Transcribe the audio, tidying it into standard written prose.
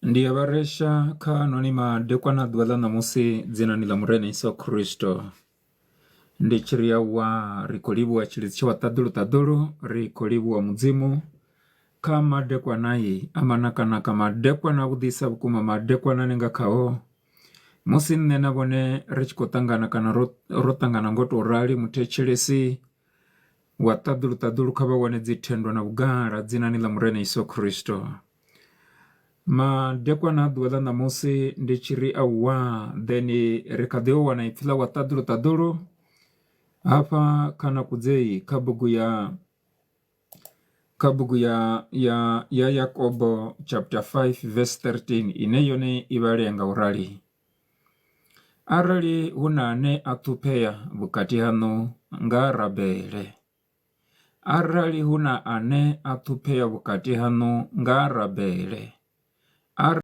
ndiyabaresha kanonima dekwana dwala na musi dzina ni la murene Yesu Kristo ndichiria wa rikolibu wa chilizicho watadulu tadulu rikolibu wa muzimu kama dekwa nayi amanakana kama dekwa na udhisa bukuma madekwa na nenga kao musi nena bone richikotangana kana rotangana ngoto urali mutechelesi watadulu tadulu kaba wane zitendwa na ugara dzina ni la murene Yesu Kristo madekwa na dwala na musi ndichiri awa dheni rekadeo wanaifila watadulu tadulu hapa kana kuzei kabugu ya Yakobo chapter 5 verse 13 ineyone ibalenga urali arali hunane atupea bukati hano ngarabele arali huna ane atupea bukati hano ngarabele